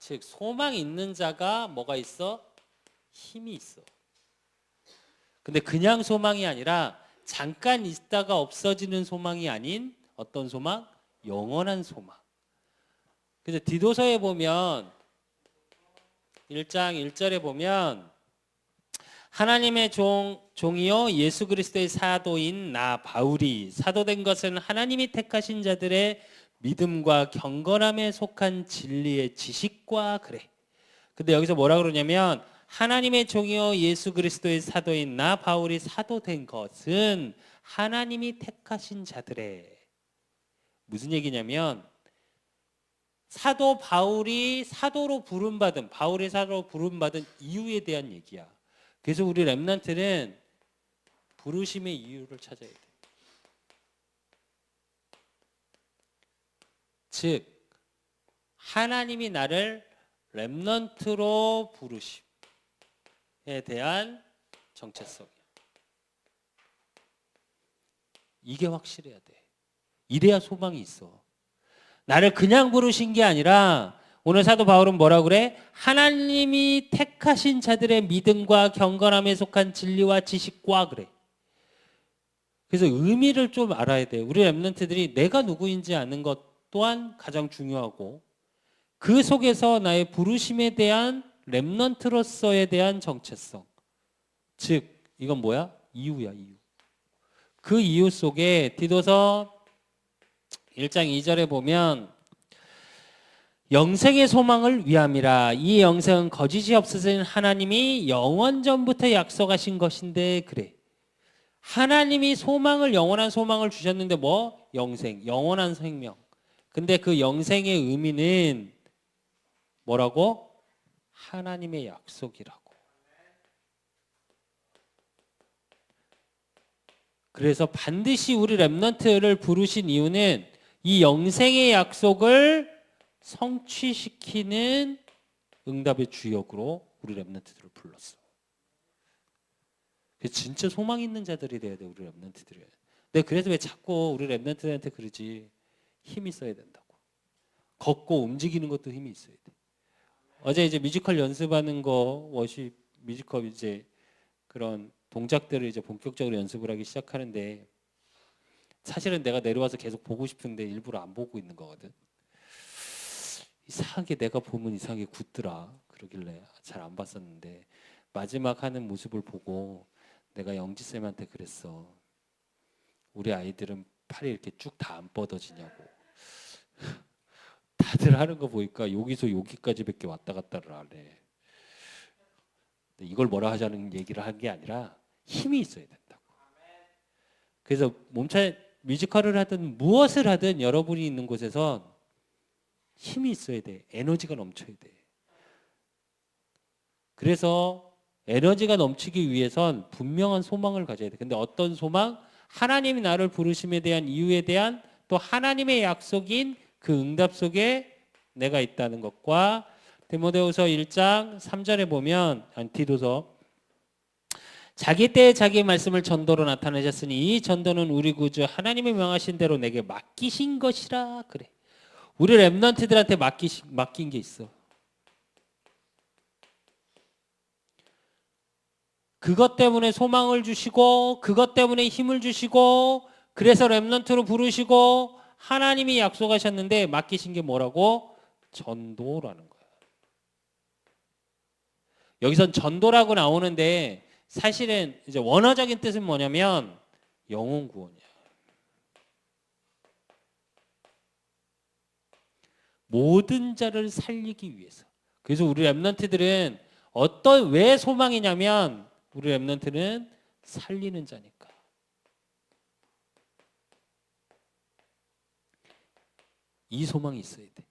즉 소망 있는 자가 뭐가 있어? 힘이 있어. 근데 그냥 소망이 아니라 잠깐 있다가 없어지는 소망이 아닌 어떤 소망? 영원한 소망. 그래서 디도서에 보면 1장 1절에 보면 하나님의 종이요 예수 그리스도의 사도인 나 바울이 사도된 것은 하나님이 택하신 자들의 믿음과 경건함에 속한 진리의 지식과 그래. 근데 여기서 뭐라 그러냐면 하나님의 종이요 예수 그리스도의 사도인 나 바울이 사도된 것은 하나님이 택하신 자들의, 무슨 얘기냐면 사도 바울이 사도로 부름받은, 바울이 사도로 부름받은 이유에 대한 얘기야. 그래서 우리 렘넌트는 부르심의 이유를 찾아야 돼. 즉 하나님이 나를 렘넌트로 부르심에 대한 정체성이야. 이게 확실해야 돼. 이래야 소망이 있어. 나를 그냥 부르신 게 아니라 오늘 사도 바울은 뭐라고 그래? 하나님이 택하신 자들의 믿음과 경건함에 속한 진리와 지식과 그래. 그래서 의미를 좀 알아야 돼. 우리 렘넌트들이 내가 누구인지 아는 것 또한 가장 중요하고 그 속에서 나의 부르심에 대한 렘넌트로서에 대한 정체성. 즉 이건 뭐야? 이유야, 이유. 그 이유 속에 디도서 1장 2절에 보면 영생의 소망을 위함이라. 이 영생은 거짓이 없으신 하나님이 영원 전부터 약속하신 것인데 그래. 하나님이 소망을, 영원한 소망을 주셨는데 뭐? 영생, 영원한 생명. 근데 그 영생의 의미는 뭐라고? 하나님의 약속이라고. 그래서 반드시 우리 렘넌트를 부르신 이유는 이 영생의 약속을 성취시키는 응답의 주역으로 우리 렘넌트들을 불렀어. 진짜 소망 있는 자들이 돼야 돼, 우리 렘넌트들이. 근데 그래서 왜 자꾸 우리 렘넌트들한테 그러지? 힘이 있어야 된다고. 걷고 움직이는 것도 힘이 있어야 돼. 어제 이제 뮤지컬 연습하는 거, 워십 뮤지컬 이제 그런 동작들을 이제 본격적으로 연습을 하기 시작하는데 사실은 내가 내려와서 계속 보고 싶은데 일부러 안 보고 있는 거거든. 이상하게 내가 보면 이상하게 굳더라. 그러길래 잘 안 봤었는데 마지막 하는 모습을 보고 내가 영지쌤한테 그랬어. 우리 아이들은 팔이 이렇게 쭉 다 안 뻗어지냐고. 다들 하는 거 보니까 여기서 여기까지밖에 왔다 갔다를 안 해. 이걸 뭐라 하자는 얘기를 한 게 아니라 힘이 있어야 된다고. 그래서 몸차 뮤지컬을 하든 무엇을 하든 여러분이 있는 곳에선 힘이 있어야 돼. 에너지가 넘쳐야 돼. 그래서 에너지가 넘치기 위해선 분명한 소망을 가져야 돼. 근데 어떤 소망? 하나님이 나를 부르심에 대한 이유에 대한 또 하나님의 약속인 그 응답 속에 내가 있다는 것과 디모데후서 1장 3절에 보면 디도서 자기 때에 자기 말씀을 전도로 나타내셨으니 이 전도는 우리 구주 하나님이 명하신 대로 내게 맡기신 것이라 그래. 우리 렘넌트들한테 맡긴 게 있어. 그것 때문에 소망을 주시고 그것 때문에 힘을 주시고 그래서 렘넌트로 부르시고 하나님이 약속하셨는데 맡기신 게 뭐라고? 전도라는 거야. 여기선 전도라고 나오는데 사실은 이제 원어적인 뜻은 뭐냐면 영혼 구원이야. 모든 자를 살리기 위해서. 그래서 우리 렘넌트들은 왜 소망이냐면 우리 렘넌트는 살리는 자니까. 이 소망이 있어야 돼.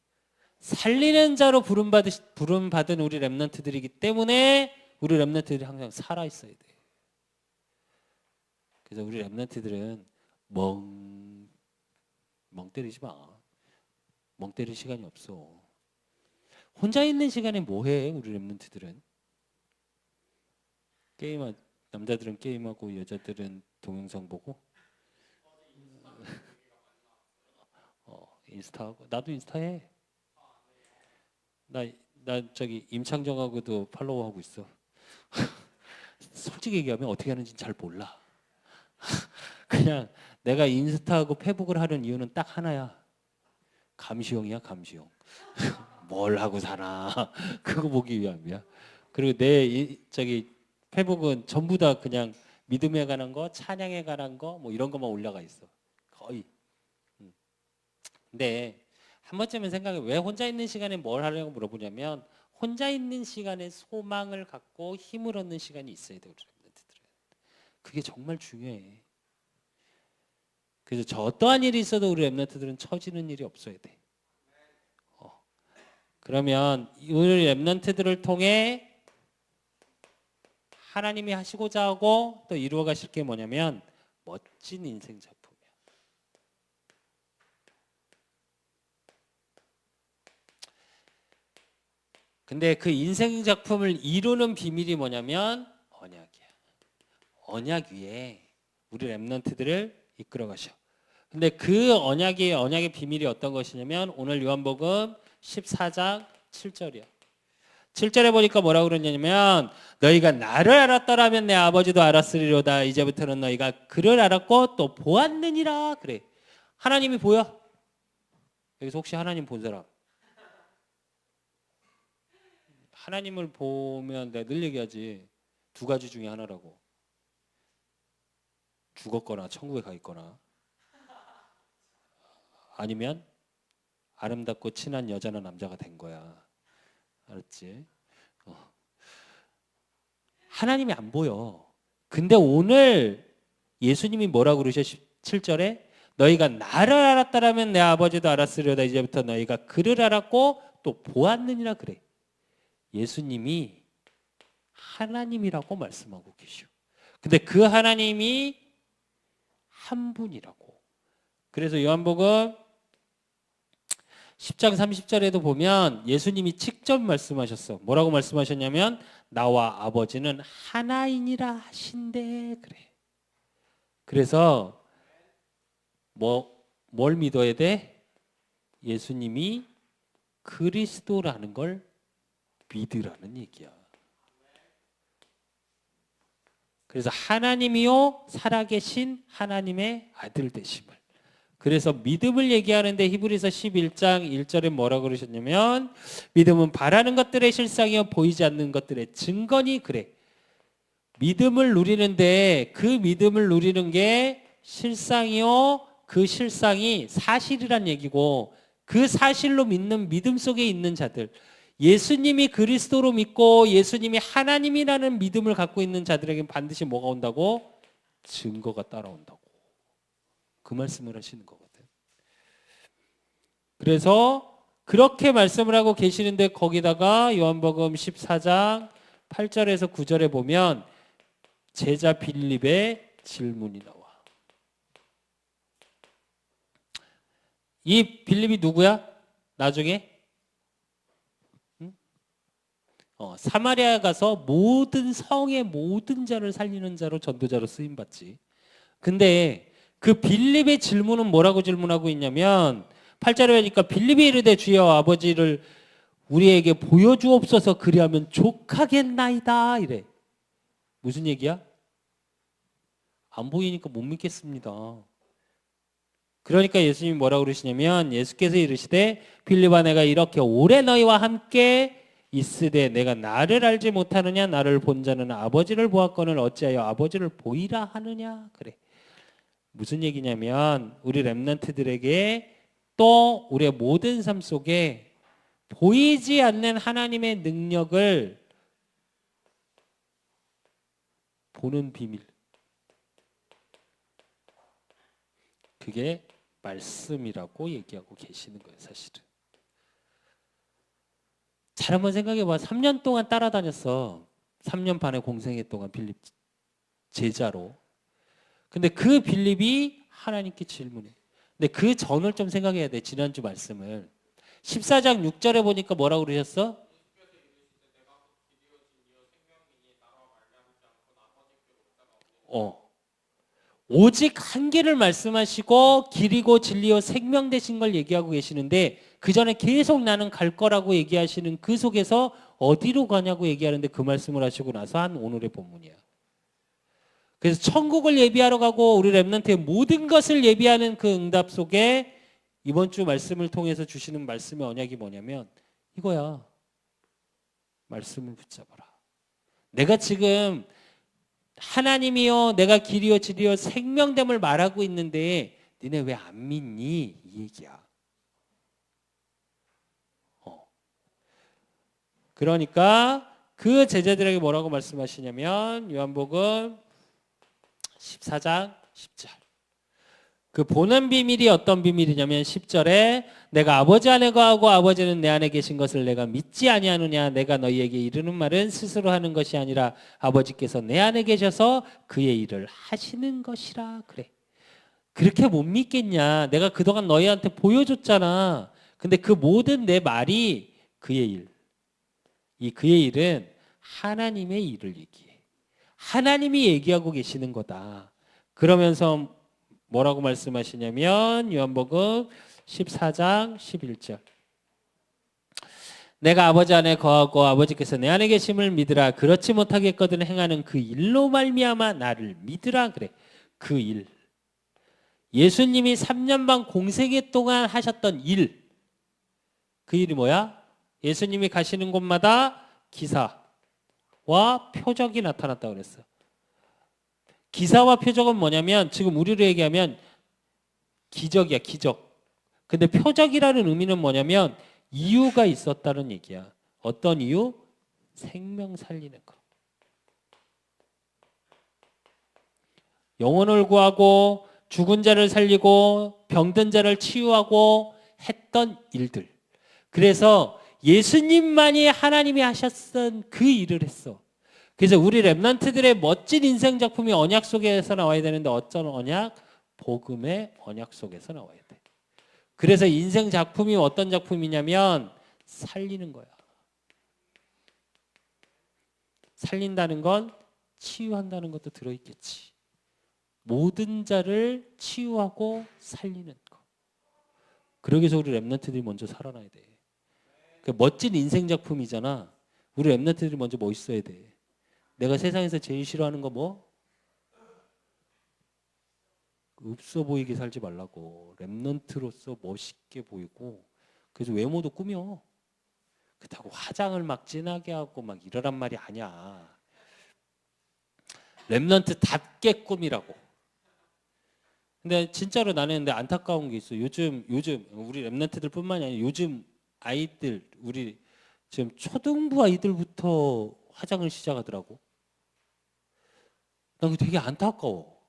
살리는 자로 부름받은 우리 렘넌트들이기 때문에 우리 렘넌트들이 항상 살아 있어야 돼. 그래서 우리 렘넌트들은 멍 때리지 마. 멍 때릴 시간이 없어. 혼자 있는 시간에 뭐 해? 우리 렘넌트들은 남자들은 게임하고 여자들은 동영상 보고 인스타하고. 나도 인스타 해. 나 저기 임창정하고도 팔로우하고 있어. 솔직히 얘기하면 어떻게 하는지 잘 몰라. 그냥 내가 인스타하고 페북을 하는 이유는 딱 하나야. 감시용이야, 감시용. 뭘 하고 사나 그거 보기 위함이야. 그리고 저기 페북은 전부 다 그냥 믿음에 관한 거, 찬양에 관한 거, 뭐 이런 것만 올라가 있어. 거의. 근데 한 번쯤은 생각해. 왜 혼자 있는 시간에 뭘 하려고 물어보냐면 혼자 있는 시간에 소망을 갖고 힘을 얻는 시간이 있어야 돼. 우리 랩런트들은. 그게 정말 중요해. 그래서 저 어떠한 일이 있어도 우리 랩런트들은 처지는 일이 없어야 돼. 그러면 우리 랩런트들을 통해 하나님이 하시고자 하고 또 이루어 가실 게 뭐냐면 멋진 인생 작품이야. 근데 그 인생 작품을 이루는 비밀이 뭐냐면 언약이야. 언약 위에 우리 랩런트들을 이끌어 가셔. 근데 그 언약의 비밀이 어떤 것이냐면 오늘 요한복음 14장 7절이야. 7절에 보니까 뭐라고 그러냐면 너희가 나를 알았더라면 내 아버지도 알았으리로다. 이제부터는 너희가 그를 알았고 또 보았느니라. 그래. 하나님이 보여? 여기서 혹시 하나님 본 사람? 하나님을 보면 내가 늘 얘기하지. 두 가지 중에 하나라고. 죽었거나 천국에 가 있거나 아니면 아름답고 친한 여자나 남자가 된 거야. 알았지? 하나님이 안 보여. 근데 오늘 예수님이 뭐라고 그러셔? 7절에 너희가 나를 알았다라면 내 아버지도 알았으려다. 이제부터 너희가 그를 알았고 또 보았느니라. 그래. 예수님이 하나님이라고 말씀하고 계셔. 근데 그 하나님이 한 분이라고. 그래서 요한복음 10장 30절에도 보면 예수님이 직접 말씀하셨어. 뭐라고 말씀하셨냐면 나와 아버지는 하나이니라 하신대. 그래. 그래서 뭘 믿어야 돼? 예수님이 그리스도라는 걸 믿으라는 얘기야. 그래서 하나님이요 살아계신 하나님의 아들 되심을. 그래서 믿음을 얘기하는데 히브리서 11장 1절에 뭐라고 그러셨냐면 믿음은 바라는 것들의 실상이요 보이지 않는 것들의 증거니. 그래. 믿음을 누리는데 그 믿음을 누리는 게 실상이요 그 실상이 사실이란 얘기고 그 사실로 믿는 믿음 속에 있는 자들, 예수님이 그리스도로 믿고 예수님이 하나님이라는 믿음을 갖고 있는 자들에게는 반드시 뭐가 온다고? 증거가 따라온다고. 그 말씀을 하시는 거거든. 그래서 그렇게 말씀을 하고 계시는데 거기다가 요한복음 14장 8절에서 9절에 보면 제자 빌립의 질문이 나와. 이 빌립이 누구야? 나중에 사마리아 가서 모든 성의 모든 자를 살리는 자로 전도자로 쓰임 받지. 근데 그 빌립의 질문은 뭐라고 질문하고 있냐면 8절에 보니까 빌립이 이르되 주여 아버지를 우리에게 보여주옵소서 그리하면 족하겠나이다 이래. 무슨 얘기야? 안 보이니까 못 믿겠습니다. 그러니까 예수님이 뭐라고 그러시냐면 예수께서 이르시되 빌립아 내가 이렇게 오래 너희와 함께 있으되 내가 나를 알지 못하느냐 나를 본 자는 아버지를 보았거늘 어찌하여 아버지를 보이라 하느냐. 그래. 무슨 얘기냐면 우리 랩런트들에게 또 우리의 모든 삶 속에 보이지 않는 하나님의 능력을 보는 비밀, 그게 말씀이라고 얘기하고 계시는 거예요. 사실은 잘 한번 생각해봐. 3년 동안 따라다녔어. 3년 반의 공생애 동안 빌립 제자로. 근데 그 빌립이 하나님께 질문해. 근데 그 전을 좀 생각해야 돼. 지난주 말씀을 14장 6절에 보니까 뭐라고 그러셨어? 오직 한 길을 말씀하시고 길이고 진리요 생명 되신 걸 얘기하고 계시는데 그 전에 계속 나는 갈 거라고 얘기하시는 그 속에서 어디로 가냐고 얘기하는데 그 말씀을 하시고 나서 한 오늘의 본문이야. 그래서 천국을 예비하러 가고 우리 렘넌트의 모든 것을 예비하는 그 응답 속에 이번 주 말씀을 통해서 주시는 말씀의 언약이 뭐냐면 이거야. 말씀을 붙잡아라. 내가 지금 하나님이요 내가 길이요 진리요 생명됨을 말하고 있는데 니네 왜 안 믿니? 이 얘기야. 그러니까 그 제자들에게 뭐라고 말씀하시냐면 요한복음 14장 10절. 그 보는 비밀이 어떤 비밀이냐면 10절에 내가 아버지 안에 거하고 아버지는 내 안에 계신 것을 내가 믿지 아니하느냐. 내가 너희에게 이르는 말은 스스로 하는 것이 아니라 아버지께서 내 안에 계셔서 그의 일을 하시는 것이라. 그래. 그렇게 못 믿겠냐. 내가 그동안 너희한테 보여줬잖아. 근데 그 모든 내 말이 그의 일. 이 그의 일은 하나님의 일을 얘기해. 하나님이 얘기하고 계시는 거다. 그러면서 뭐라고 말씀하시냐면 요한복음 14장 11절. 내가 아버지 안에 거하고 아버지께서 내 안에 계심을 믿으라. 그렇지 못하겠거든 행하는 그 일로 말미암아 나를 믿으라. 그래. 그 일. 예수님이 3년 반 공생애 동안 하셨던 일. 그 일이 뭐야? 예수님이 가시는 곳마다 기사와 표적이 나타났다고 그랬어. 기사와 표적은 뭐냐면 지금 우리로 얘기하면 기적이야, 기적. 근데 표적이라는 의미는 뭐냐면 이유가 있었다는 얘기야. 어떤 이유? 생명 살리는 거. 영혼을 구하고 죽은 자를 살리고 병든 자를 치유하고 했던 일들. 그래서 예수님만이 하나님이 하셨던 그 일을 했어. 그래서 우리 렘넌트들의 멋진 인생 작품이 언약 속에서 나와야 되는데 어떤 언약? 복음의 언약 속에서 나와야 돼. 그래서 인생 작품이 어떤 작품이냐면 살리는 거야. 살린다는 건 치유한다는 것도 들어있겠지. 모든 자를 치유하고 살리는 거. 그러기 위해서 우리 렘넌트들이 먼저 살아나야 돼. 그 멋진 인생 작품이잖아. 우리 렘넌트들이 먼저 멋있어야 돼. 내가 세상에서 제일 싫어하는 거 뭐? 없어 보이게 살지 말라고. 렘넌트로서 멋있게 보이고 그래서 외모도 꾸며. 그렇다고 화장을 막 진하게 하고 막 이러란 말이 아니야. 렘넌트답게 꾸미라고. 근데 진짜로 나는 근데 안타까운 게 있어. 요즘 우리 렘넌트들뿐만이 아니라 요즘 아이들 우리 지금 초등부 아이들부터 화장을 시작하더라고. 난 그게 되게 안타까워.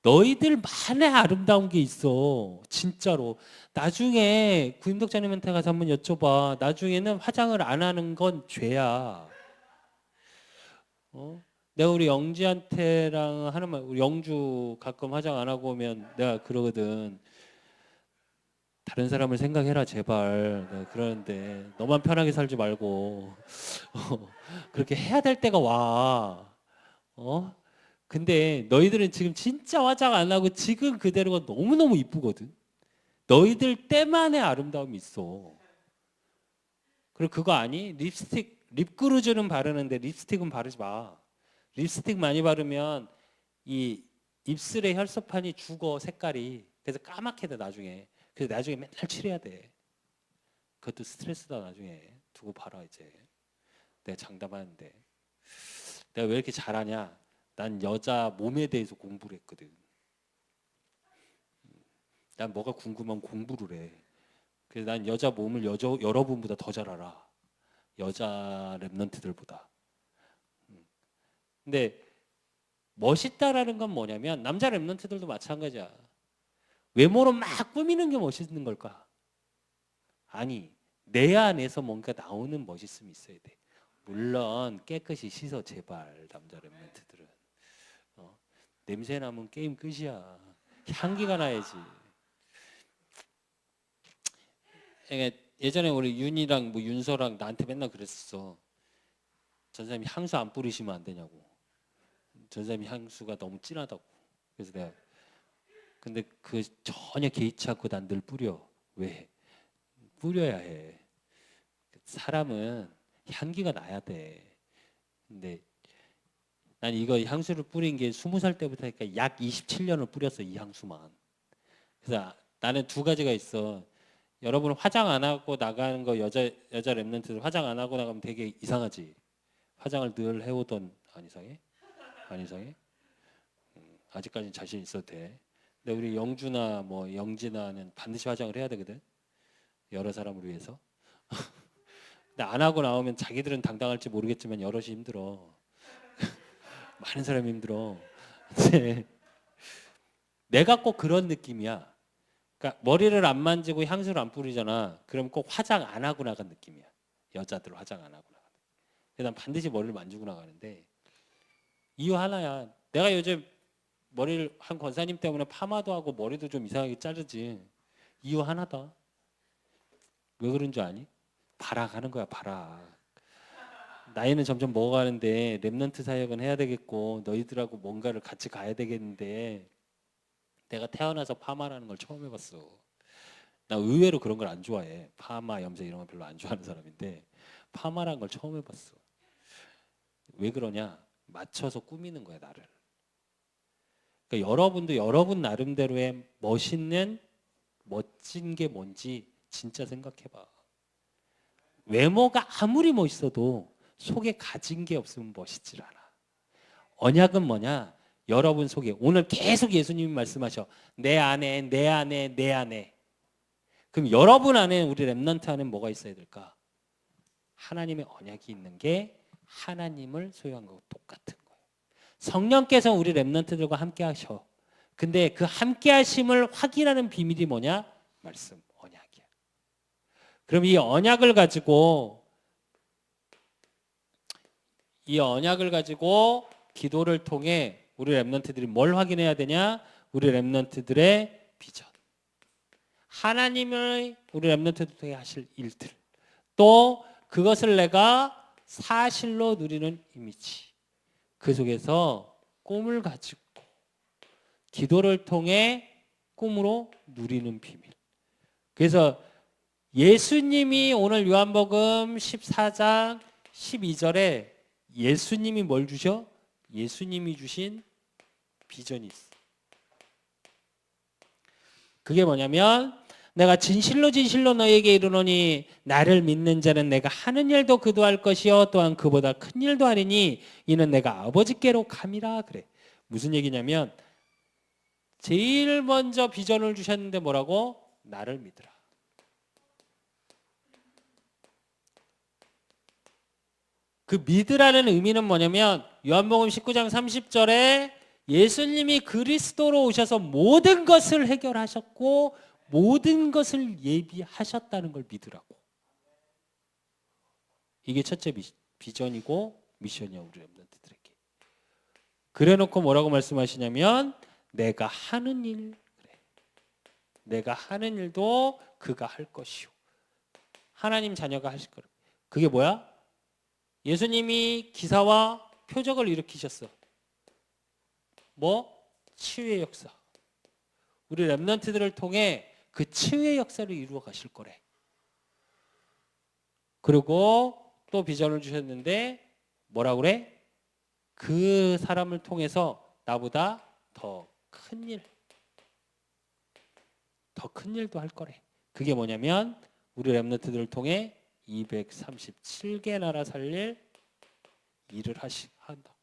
너희들만의 아름다운 게 있어. 진짜로. 나중에 구임독자님한테 가서 한번 여쭤봐. 나중에는 화장을 안 하는 건 죄야. 내가 우리 영지한테랑 하는 말, 우리 영주 가끔 화장 안 하고 오면 내가 그러거든. 다른 사람을 생각해라 제발. 내가 그러는데 너만 편하게 살지 말고 그렇게 해야 될 때가 와. 근데 너희들은 지금 진짜 화장 안 하고 지금 그대로가 너무너무 이쁘거든. 너희들 때만의 아름다움이 있어. 그리고 그거 아니? 립스틱, 립그루즈는 바르는데 립스틱은 바르지 마. 립스틱 많이 바르면 이 입술의 혈소판이 죽어 색깔이. 그래서 까맣게 돼 나중에. 그래서 나중에 맨날 칠해야 돼. 그것도 스트레스다 나중에. 두고 봐라 이제. 내가 장담하는데. 내가 왜 이렇게 잘하냐? 난 여자 몸에 대해서 공부를 했거든. 난 뭐가 궁금하면 공부를 해. 그래서 난 여자 몸을 여러분보다 더 잘 알아. 여자 랩런트들보다. 근데 멋있다라는 건 뭐냐면 남자 랩런트들도 마찬가지야. 외모로 막 꾸미는 게 멋있는 걸까? 아니, 내 안에서 뭔가 나오는 멋있음이 있어야 돼. 물론 깨끗이 씻어 제발 남자 랩런트들은. 냄새 나면 게임 끝이야. 향기가 나야지. 예전에 우리 윤이랑 뭐 윤서랑 나한테 맨날 그랬었어. 전사님이 향수 안 뿌리시면 안 되냐고. 전사님이 향수가 너무 진하다고. 그래서 내가 근데 그 전혀 개의치 않고 난 늘 뿌려. 왜? 뿌려야 해. 사람은 향기가 나야 돼. 근데 난 이거 향수를 뿌린 게 20살 때부터니까 약 27년을 뿌렸어, 이 향수만. 그래서 나는 두 가지가 있어. 여러분 화장 안 하고 나가는 거 여자 랩런트들 화장 안 하고 나가면 되게 이상하지. 화장을 늘 해오던 안 이상해? 안 이상해? 아직까지는 자신 있어도 돼. 근데 우리 영주나 뭐 영진아는 반드시 화장을 해야 되거든. 여러 사람을 위해서. 근데 안 하고 나오면 자기들은 당당할지 모르겠지만 여럿이 힘들어. 많은 사람이 힘들어. 내가 꼭 그런 느낌이야. 그러니까 머리를 안 만지고 향수를 안 뿌리잖아. 그럼 꼭 화장 안 하고 나간 느낌이야. 여자들 화장 안 하고 나가. 그래서 난 반드시 머리를 만지고 나가는데 이유 하나야. 내가 요즘 머리를 한 권사님 때문에 파마도 하고 머리도 좀 이상하게 자르지. 이유 하나다. 왜 그런 줄 아니? 발악하는 거야, 발악. 나이는 점점 먹어가는데 랩런트 사역은 해야 되겠고 너희들하고 뭔가를 같이 가야 되겠는데 내가 태어나서 파마라는 걸 처음 해봤어. 나 의외로 그런 걸 안 좋아해. 파마, 염색 이런 거 별로 안 좋아하는 사람인데 파마라는 걸 처음 해봤어. 왜 그러냐? 맞춰서 꾸미는 거야, 나를. 그러니까 여러분도 여러분 나름대로의 멋진 게 뭔지 진짜 생각해봐. 외모가 아무리 멋있어도 속에 가진 게 없으면 멋있질 않아. 언약은 뭐냐? 여러분 속에 오늘 계속 예수님이 말씀하셔. 내 안에, 내 안에, 내 안에. 그럼 여러분 안에 우리 랩런트 안에 뭐가 있어야 될까? 하나님의 언약이 있는 게 하나님을 소유한 거고 똑같은 거예요. 성령께서 우리 랩런트들과 함께 하셔. 근데 그 함께 하심을 확인하는 비밀이 뭐냐? 말씀, 언약이야. 그럼 이 언약을 가지고 기도를 통해 우리 랩런트들이 뭘 확인해야 되냐? 우리 랩런트들의 비전. 하나님을 우리 랩런트들 통해 하실 일들. 또 그것을 내가 사실로 누리는 이미지. 그 속에서 꿈을 가지고 기도를 통해 꿈으로 누리는 비밀. 그래서 예수님이 오늘 요한복음 14장 12절에 예수님이 뭘 주셔? 예수님이 주신 비전이 있어. 그게 뭐냐면 내가 진실로 진실로 너에게 이르노니 나를 믿는 자는 내가 하는 일도 그도 할 것이요 또한 그보다 큰 일도 하리니 이는 내가 아버지께로 감이라 그래. 무슨 얘기냐면 제일 먼저 비전을 주셨는데 뭐라고? 나를 믿으라. 그 믿으라는 의미는 뭐냐면 요한복음 19장 30절에 예수님이 그리스도로 오셔서 모든 것을 해결하셨고 모든 것을 예비하셨다는 걸 믿으라고. 이게 첫째 비전이고 미션이야 우리 랩런트들에게. 그래놓고 뭐라고 말씀하시냐면 내가 하는 일 그래. 내가 하는 일도 그가 할 것이요. 하나님 자녀가 하실 거라. 그게 뭐야? 예수님이 기사와 표적을 일으키셨어. 뭐? 치유의 역사. 우리 랩런트들을 통해 그 치유의 역사를 이루어 가실 거래. 그리고 또 비전을 주셨는데 뭐라 그래? 그 사람을 통해서 나보다 더 큰 일, 더 큰 일도 할 거래. 그게 뭐냐면 우리 랩런트들을 통해 237개 나라 살릴 일을 한다고.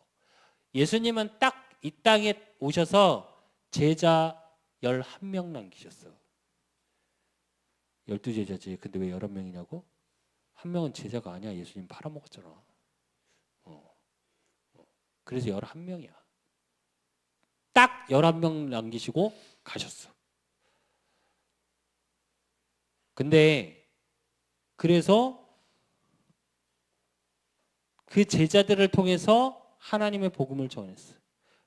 예수님은 딱 이 땅에 오셔서 제자 11명 남기셨어. 12제자지. 근데 왜 11명이냐고? 한 명은 제자가 아니야. 예수님 팔아먹었잖아. 그래서 11명이야. 딱 11명 남기시고 가셨어. 근데 그래서 그 제자들을 통해서 하나님의 복음을 전했어.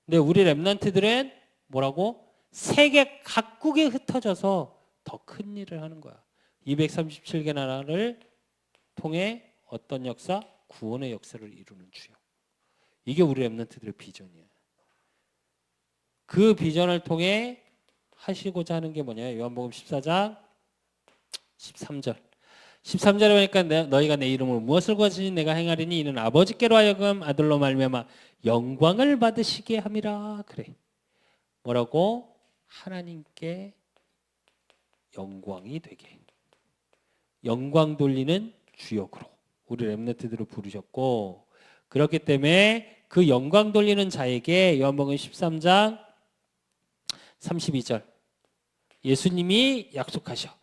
근데 우리 랩런트들은 뭐라고? 세계 각국에 흩어져서 더 큰 일을 하는 거야. 237개 나라를 통해 어떤 역사? 구원의 역사를 이루는 주요. 이게 우리 랩런트들의 비전이야. 그 비전을 통해 하시고자 하는 게 뭐냐? 요한복음 14장 13절. 13절에 보니까 너희가 내 이름으로 무엇을 구하시니 내가 행하리니 이는 아버지께로 하여금 아들로 말미암아 영광을 받으시게 함이라. 그래. 뭐라고? 하나님께 영광이 되게. 영광 돌리는 주역으로 우리 렘넌트들을 부르셨고, 그렇기 때문에 그 영광 돌리는 자에게 요한복음 13장 32절 예수님이 약속하셔.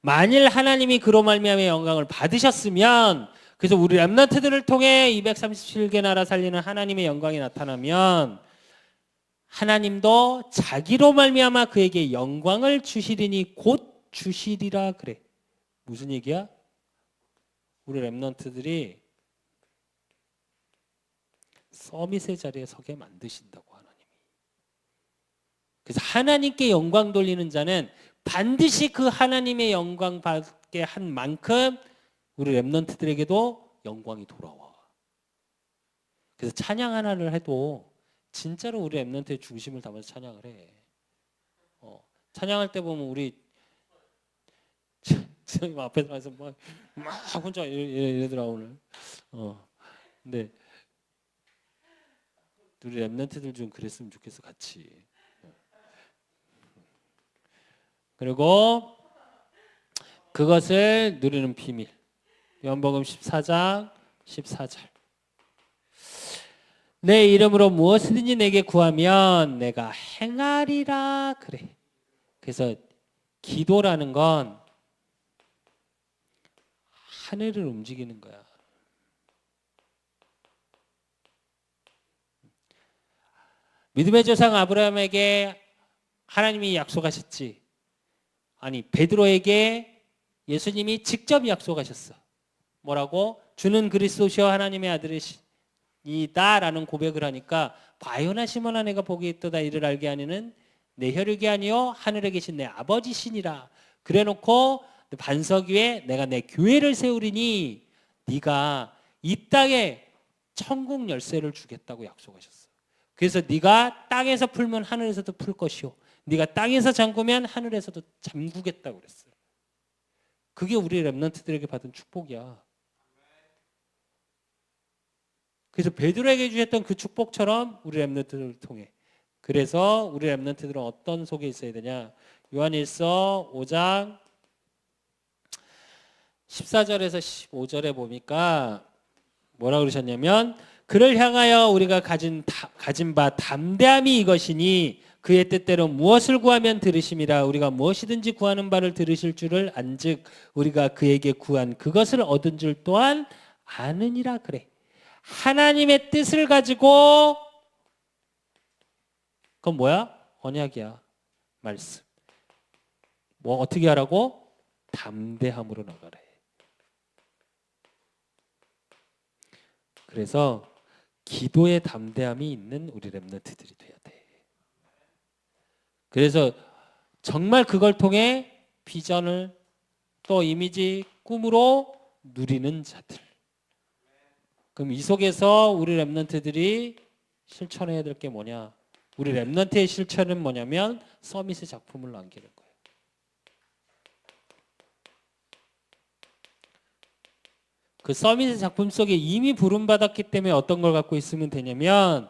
만일 하나님이 그로 말미암아 영광을 받으셨으면, 그래서 우리 렘넌트들을 통해 237개 나라 살리는 하나님의 영광이 나타나면 하나님도 자기로 말미암아 그에게 영광을 주시리니 곧 주시리라. 그래. 무슨 얘기야? 우리 렘넌트들이 서밋의 자리에 서게 만드신다고, 하나님이. 그래서 하나님께 영광 돌리는 자는 반드시 그 하나님의 영광 받게 한 만큼 우리 렘넌트들에게도 영광이 돌아와. 그래서 찬양 하나를 해도 진짜로 우리 렘넌트의 중심을 담아서 찬양을 해. 찬양할 때 보면 우리 지금 앞에서 와서 막 혼자 이러더라 오늘. 근데 우리 렘넌트들 좀 그랬으면 좋겠어, 같이. 그리고 그것을 누리는 비밀. 요한복음 14장 14절. 내 이름으로 무엇이든지 내게 구하면 내가 행하리라. 그래. 그래서 기도라는 건 하늘을 움직이는 거야. 믿음의 조상 아브라함에게 하나님이 약속하셨지. 아니, 베드로에게 예수님이 직접 약속하셨어. 뭐라고? 주는 그리스도시여 하나님의 아들이시다라는 고백을 하니까 바요나 시몬아 내가 복이 있도다 이를 알게 하니는 내 혈육이 아니요 하늘에 계신 내 아버지시니라. 그래놓고 반석 위에 내가 내 교회를 세우리니 네가 이 땅에 천국 열쇠를 주겠다고 약속하셨어. 그래서 네가 땅에서 풀면 하늘에서도 풀 것이요 네가 땅에서 잠그면 하늘에서도 잠그겠다고 그랬어요. 그게 우리 렘넌트들에게 받은 축복이야. 그래서 베드로에게 주셨던 그 축복처럼 우리 렘넌트들을 통해, 그래서 우리 렘넌트들은 어떤 속에 있어야 되냐? 요한일서 5장 14절에서 15절에 보니까 뭐라 그러셨냐면, 그를 향하여 우리가 가진 바 담대함이 이것이니 그의 뜻대로 무엇을 구하면 들으심이라. 우리가 무엇이든지 구하는 바를 들으실 줄을 안즉 우리가 그에게 구한 그것을 얻은 줄 또한 아느니라. 그래. 하나님의 뜻을 가지고, 그건 뭐야? 언약이야. 말씀. 뭐 어떻게 하라고? 담대함으로 나가래. 그래서 기도의 담대함이 있는 우리 렘넌트들이 돼야 돼. 그래서 정말 그걸 통해 비전을 또 이미지 꿈으로 누리는 자들. 그럼 이 속에서 우리 렘넌트들이 실천해야 될 게 뭐냐? 우리 렘넌트의 실천은 뭐냐면 서밋의 작품을 남기는 거예요. 그 서밋의 작품 속에 이미 부름받았기 때문에 어떤 걸 갖고 있으면 되냐면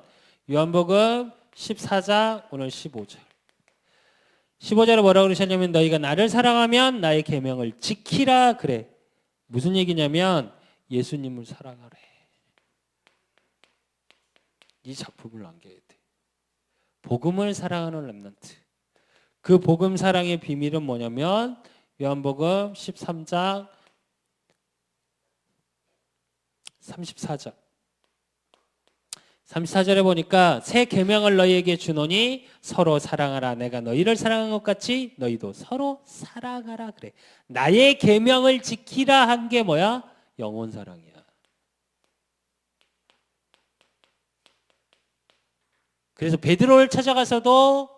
요한복음 14장 오늘 15절. 15절에 뭐라고 그러셨냐면 너희가 나를 사랑하면 나의 계명을 지키라. 그래. 무슨 얘기냐면 예수님을 사랑하래. 이 작품을 남겨야 돼. 복음을 사랑하는 렘넌트. 그 복음 사랑의 비밀은 뭐냐면 요한복음 13장 34절. 34절에 보니까 새 계명을 너희에게 주노니 서로 사랑하라. 내가 너희를 사랑한 것 같이 너희도 서로 사랑하라. 그래. 나의 계명을 지키라 한 게 뭐야? 영혼 사랑이야. 그래서 베드로를 찾아가서도,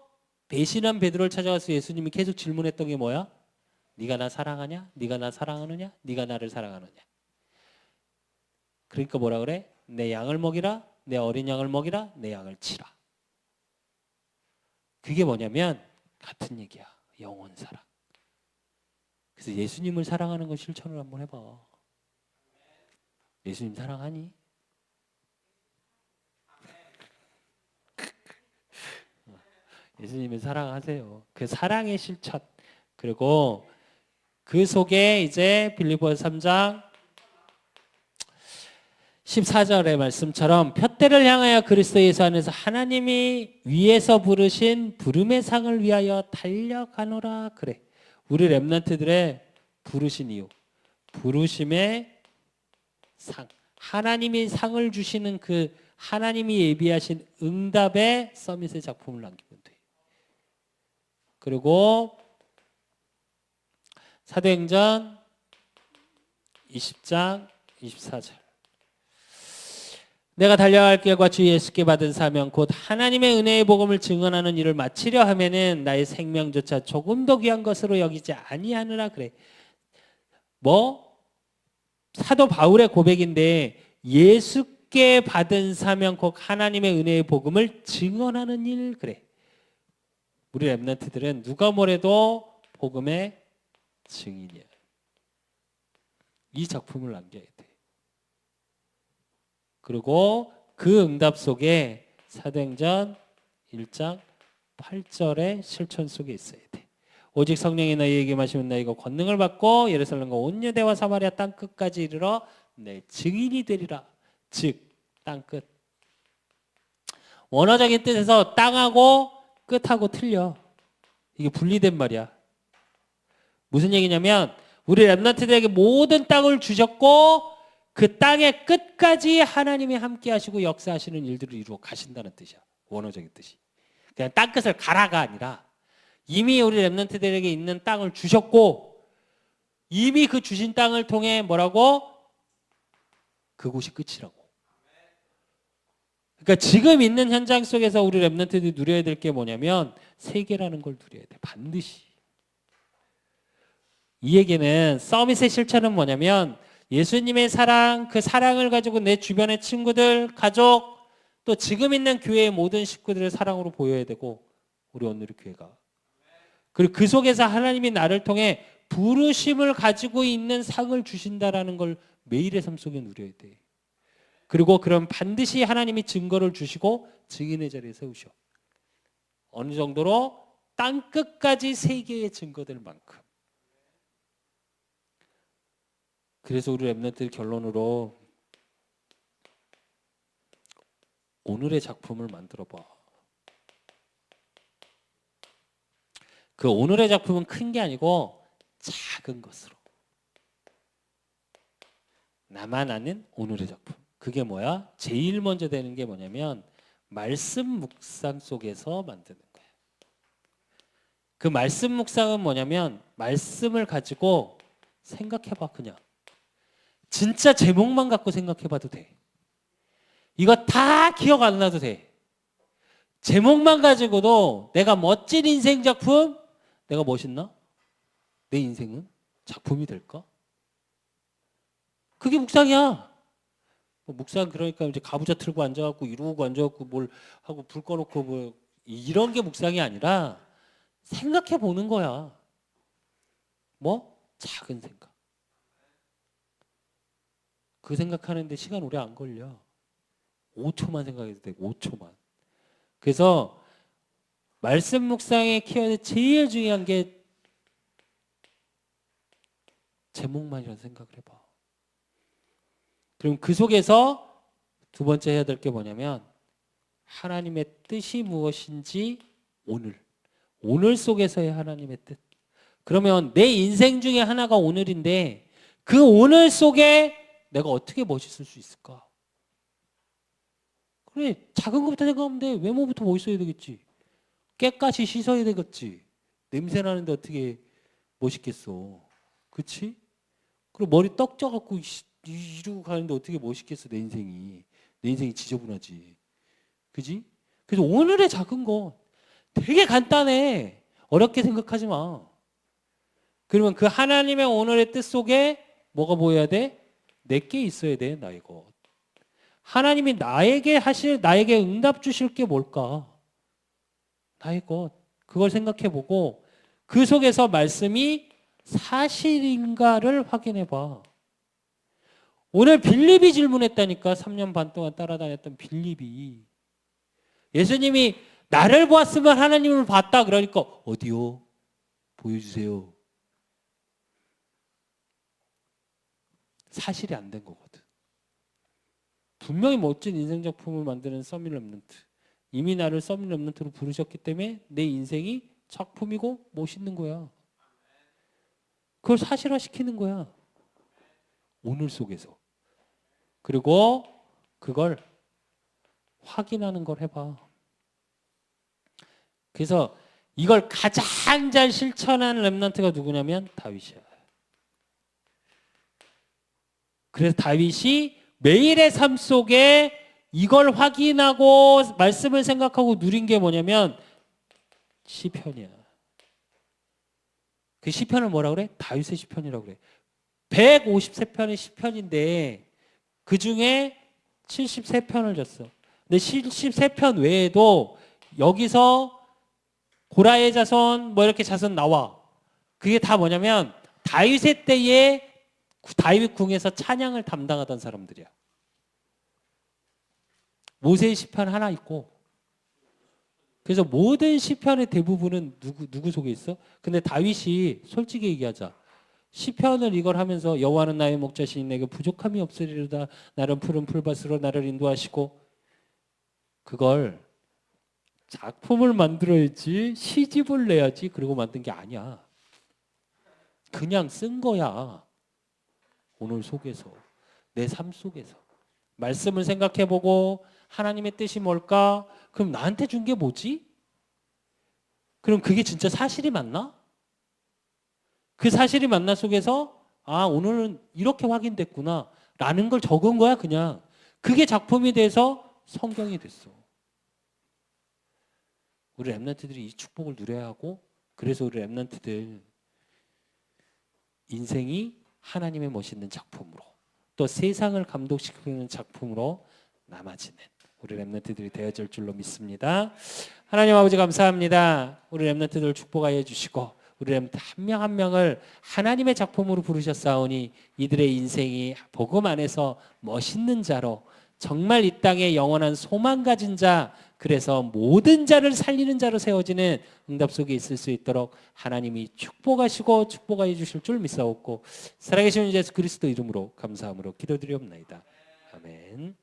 배신한 베드로를 찾아가서 예수님이 계속 질문했던 게 뭐야? 네가 나 사랑하냐? 네가 나 사랑하느냐? 네가 나를 사랑하느냐? 그러니까 뭐라 그래? 내 양을 먹이라, 내 어린 양을 먹이라, 내 양을 치라. 그게 뭐냐면 같은 얘기야. 영원 사랑. 그래서 예수님을 사랑하는 거 실천을 한번 해봐. 예수님 사랑하니? 예수님을 사랑하세요. 그 사랑의 실천. 그리고 그 속에 이제 빌립보서 3장 14절의 말씀처럼 푯대를 향하여 그리스도 예수 안에서 하나님이 위에서 부르신 부름의 상을 위하여 달려가노라 그래. 우리 렘넌트들의 부르신 이유. 부르심의 상. 하나님이 상을 주시는 그 하나님이 예비하신 응답의 서밋의 작품을 남기면 돼. 그리고 사도행전 20장 24절. 내가 달려갈 길과 주 예수께 받은 사명 곧 하나님의 은혜의 복음을 증언하는 일을 마치려 하면은 나의 생명조차 조금 더 귀한 것으로 여기지 아니하느라 그래. 사도 바울의 고백인데 예수께 받은 사명 곧 하나님의 은혜의 복음을 증언하는 일 그래. 우리 렘넌트들은 누가 뭐래도 복음의 증인이야. 이 작품을 남겨야 돼. 그리고 그 응답 속에 사도행전 1장 8절의 실천 속에 있어야 돼. 오직 성령이 너희에게 마시면 너희가 권능을 받고 예루살렘과 온 유대와 사마리아 땅 끝까지 이르러 내 증인이 되리라. 즉 땅 끝. 원어적인 뜻에서 땅하고 끝하고 틀려. 이게 분리된 말이야. 무슨 얘기냐면 우리 렘넌트들에게 모든 땅을 주셨고 그 땅의 끝까지 하나님이 함께 하시고 역사하시는 일들을 이루어 가신다는 뜻이야. 원어적인 뜻이. 그냥 땅끝을 가라가 아니라 이미 우리 렘넌트들에게 있는 땅을 주셨고 이미 그 주신 땅을 통해 뭐라고? 그곳이 끝이라고. 그러니까 지금 있는 현장 속에서 우리 렘넌트들이 누려야 될 게 뭐냐면 세계라는 걸 누려야 돼. 반드시. 이 얘기는 서밋의 실천은 뭐냐면 예수님의 사랑, 그 사랑을 가지고 내 주변의 친구들, 가족, 또 지금 있는 교회의 모든 식구들을 사랑으로 보여야 되고 우리 오늘의 교회가. 그리고 그 속에서 하나님이 나를 통해 부르심을 가지고 있는 상을 주신다라는 걸 매일의 삶 속에 누려야 돼. 그리고 그럼 반드시 하나님이 증거를 주시고 증인의 자리에 세우셔. 어느 정도로 땅 끝까지 세계의 증거될 만큼. 그래서 우리 렘넌트들 결론으로 오늘의 작품을 만들어 봐. 그 오늘의 작품은 큰 게 아니고 작은 것으로. 나만 아는 오늘의 작품. 그게 뭐야? 제일 먼저 되는 게 뭐냐면 말씀 묵상 속에서 만드는 거야. 그 말씀 묵상은 뭐냐면 말씀을 가지고 생각해봐 그냥. 진짜 제목만 갖고 생각해봐도 돼. 이거 다 기억 안 나도 돼. 제목만 가지고도 내가 멋진 인생 작품, 내가 멋있나? 내 인생은 작품이 될까? 그게 묵상이야. 묵상 그러니까 이제 가부좌 틀고 앉아갖고 이러고 앉아갖고 뭘 하고 불 꺼놓고 뭐 이런 게 묵상이 아니라 생각해 보는 거야. 뭐? 작은 생각. 그 생각하는데 시간 오래 안 걸려. 5초만 생각해도 돼. 5초만. 그래서 말씀 묵상의 키워드 제일 중요한 게 제목만이라는 생각을 해봐. 그럼 그 속에서 두 번째 해야 될 게 뭐냐면 하나님의 뜻이 무엇인지 오늘 속에서의 하나님의 뜻. 그러면 내 인생 중에 하나가 오늘인데 그 오늘 속에 내가 어떻게 멋있을 수 있을까? 그래, 작은 것부터 생각하면 돼. 외모부터 멋있어야 되겠지. 깨끗이 씻어야 되겠지. 냄새 나는데 어떻게 멋있겠어. 그치? 그리고 머리 떡 쪄갖고 이러고 가는데 어떻게 멋있겠어, 내 인생이. 내 인생이 지저분하지. 그지? 그래서 오늘의 작은 거 되게 간단해. 어렵게 생각하지 마. 그러면 그 하나님의 오늘의 뜻 속에 뭐가 보여야 돼? 내게 있어야 돼, 나의 것. 하나님이 나에게 응답 주실 게 뭘까? 나의 것. 그걸 생각해 보고 그 속에서 말씀이 사실인가를 확인해 봐. 오늘 빌립이 질문했다니까. 3년 반 동안 따라다녔던 빌립이. 예수님이 나를 보았으면 하나님을 봤다 그러니까 어디요? 보여주세요. 사실이 안 된 거거든. 분명히 멋진 인생 작품을 만드는 서밋 랩넌트. 이미 나를 서밋 랩넌트로 부르셨기 때문에 내 인생이 작품이고 멋있는 거야. 그걸 사실화시키는 거야. 오늘 속에서. 그리고 그걸 확인하는 걸 해봐. 그래서 이걸 가장 잘 실천한 랩넌트가 누구냐면 다윗이야. 그래서 다윗이 매일의 삶 속에 이걸 확인하고 말씀을 생각하고 누린 게 뭐냐면 시편이야. 그 시편을 뭐라 그래? 다윗의 시편이라고 그래. 153편의 시편인데 그 중에 73편을 줬어. 근데 73편 외에도 여기서 고라의 자손 뭐 이렇게 자손 나와. 그게 다 뭐냐면 다윗의 때에 다윗 궁에서 찬양을 담당하던 사람들이야. 모세의 시편 하나 있고. 그래서 모든 시편의 대부분은 누구 속에 있어? 근데 다윗이 솔직히 얘기하자. 시편을 이걸 하면서 여호와는 나의 목자시니 내게 부족함이 없으리로다. 나는 푸른 풀밭으로 나를 인도하시고. 그걸 작품을 만들어야지, 시집을 내야지, 그리고 만든 게 아니야. 그냥 쓴 거야. 오늘 속에서, 내 삶 속에서. 말씀을 생각해보고 하나님의 뜻이 뭘까? 그럼 나한테 준 게 뭐지? 그럼 그게 진짜 사실이 맞나? 그 사실이 맞나 속에서 아, 오늘은 이렇게 확인됐구나 라는 걸 적은 거야 그냥. 그게 작품이 돼서 성경이 됐어. 우리 랩런트들이 이 축복을 누려야 하고 그래서 우리 랩런트들 인생이 하나님의 멋있는 작품으로 또 세상을 감동시키는 작품으로 남아지는 우리 랩런트들이 되어질 줄로 믿습니다. 하나님 아버지 감사합니다. 우리 랩런트들 축복하여 주시고 우리 랩런트 한 명 한 명을 하나님의 작품으로 부르셨사오니 이들의 인생이 복음 안에서 멋있는 자로 정말 이 땅에 영원한 소망 가진 자, 그래서 모든 자를 살리는 자로 세워지는 응답 속에 있을 수 있도록 하나님이 축복하시고 축복하여 주실 줄 믿사옵고 살아계신 예수 그리스도 이름으로 감사함으로 기도드리옵나이다. 아멘.